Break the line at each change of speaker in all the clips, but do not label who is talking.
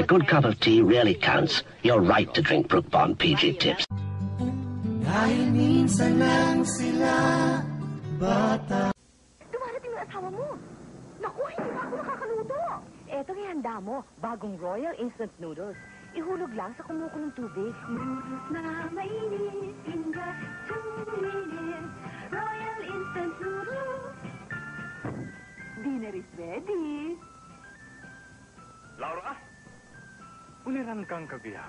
good cup of tea really counts, you're right to drink Brook Bond PG Tips.
Dahil minsan lang sila bata.
Dumarating na asawa mo. Naku, hindi na ako nakakaluto. Eto ang handa mo, bagong Royal Instant Noodles. Ihulog lang sa kumukulong tubig. Noodles na mainit in just 2 minutes. Royal Instant Noodles. Dinner is ready.
Laura, uliran kang kagiyak.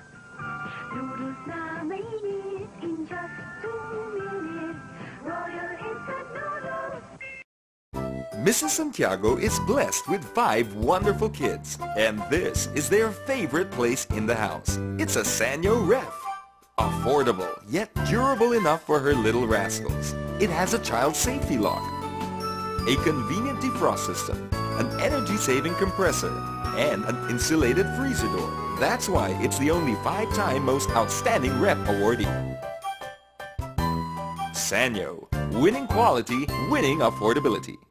Noodles na mainit in just 2 minutes. Royal Instant Noodles.
Mrs. Santiago is blessed with 5 wonderful kids, and this is their favorite place in the house. It's a Sanyo Ref. Affordable, yet durable enough for her little rascals. It has a child safety lock, a convenient defrost system, an energy-saving compressor, and an insulated freezer door. That's why it's the only 5-time Most Outstanding Rep awardee. Sanyo, winning quality, winning affordability.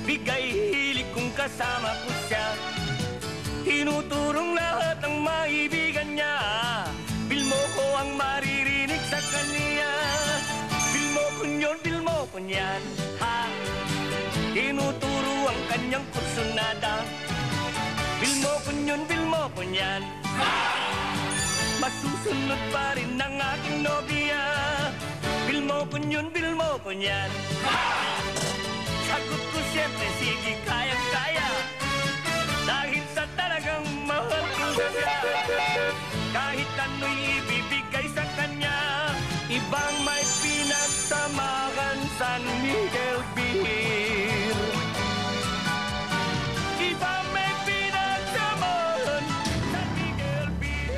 Bigay hilig kong kasama ko siya. Tinuturong lahat ng maibigan niya. Bilmo ko ang maririnig sa kanya. Bilmo ko yun, bilmo ko niyan, ha? Tinuturo ang kanyang kursunada. Bilmo ko yun, bilmo ko niyan, ha? Masusunod pa rin ang aking nobya. Bilmo ko yun, bilmo ko niyan, ha? Sagot ko siyempre, sige, kayang-kaya. Dahil sa talagang mahal ko siya. Kahit ano'y ibibigay sa kanya. Ibang may pinagsamahan San Miguel Beer. Ibang may pinagsamahan San Miguel Beer.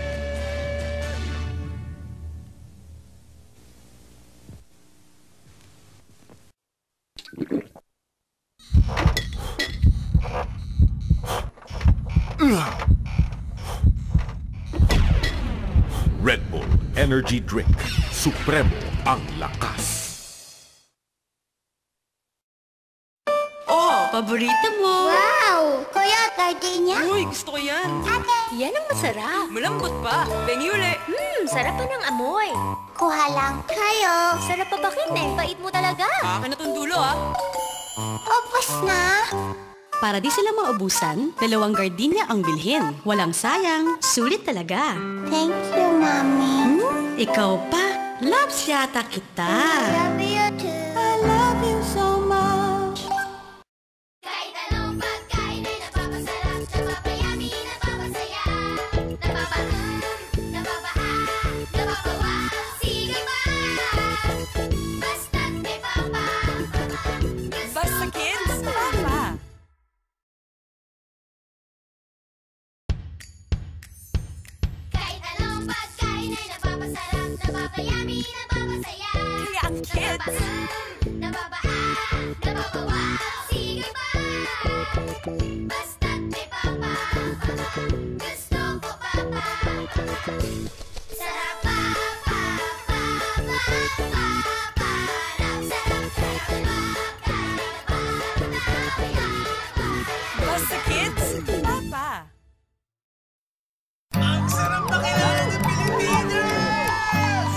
Red Bull Energy Drink. Supremo ang lakas.
Oh, paborito mo.
Wow! Kuya, gardenia?
Uy, gusto ko yan.
Ate!
Yan ang masarap.
Malambot pa. Bengi uli.
Sarap pa ng amoy.
Kuha lang kayo.
Sarap pa bakit eh. Bait mo talaga.
Akin na tong dulo, ah.
Opos na.
Para di sila maubusan, 2 gardenia ang bilhin. Walang sayang, sulit talaga.
Thank you, Mommy.
Ikaw pa, loves yata kita.
Love you too.
I love you so much.
Kahit anong pagkain ay napapasarap, napapayami, napapasaya, napapawa, sige pa! Basta't may papa.
Basta kids, papa.
Kahit anong pagkain ay napapasarap, napapayami, napapasaya,
Kaya ang kids.
napapawa, sige pa! Basta't may papa. Gusto ko papa. Sarap pa, parang sarap sa
Basta kids, papa.
Ang sarap na kilala ng Pilipinas!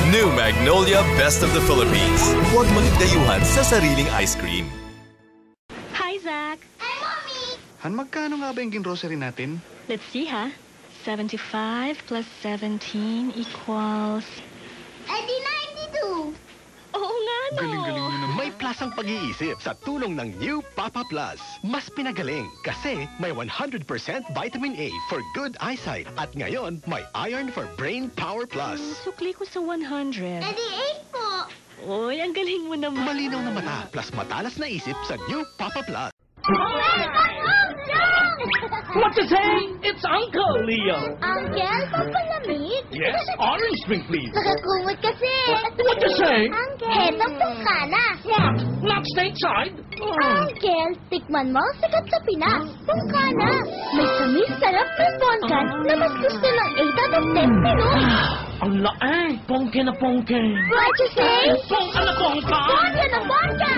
New Magnolia Best of the Philippines. Huwag magdayuhan sa sariling ice cream.
Hi, Zach.
Hi, Mommy!
Han, magkano nga ba yung grocery natin?
Let's see, ha? 75 plus 17 equals...
Eh, di 92!
Oo nga, no?
Galing-galing nyo naman. May
Malasang pag-iisip sa tulong ng New Papa Plus. Mas pinagaling kasi may 100% vitamin A for good eyesight. At ngayon, may iron for brain power plus.
Sukli ko sa 100.
Edi 8 po.
Uy, ang galing mo naman.
Malinaw na mata plus matalas na isip sa New Papa Plus.
What you say? It's Uncle Leo.
Uncle, pampalamig?
Yes, orange drink, please.
Nakakumot kasi.
What you say?
Uncle, hetong pungkana.
What? Not stateside?
Uncle, tikman mo, sikat sa Pinas. Pungkana. May tamis, sarap ng bongkan na mas gusto ng 8 out of 10 Pinoy.
Ang laeng. Pongke na pongke.
What you say?
Pongka na pongka.
Bongka na bongka.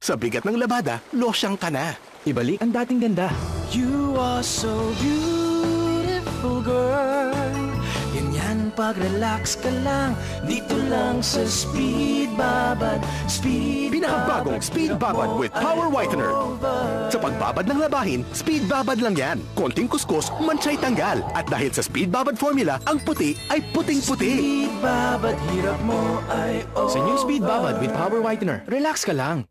Sa bigat ng labada, losyang ka na.
Ibalik ang dating ganda. You are so beautiful, girl. Ganyan pag-relax ka lang. Dito lang sa Speed Babad. Speed
Pinakabagong Speed Babad with Power Whitener. Sa pagbabad ng labahin, Speed Babad lang yan. Konting kuskus, mancha'y tanggal. At dahil sa Speed Babad formula, ang puti ay puting-puti.
Speed Babad, hirap mo ay
Sa new Speed Babad with Power Whitener, relax ka lang.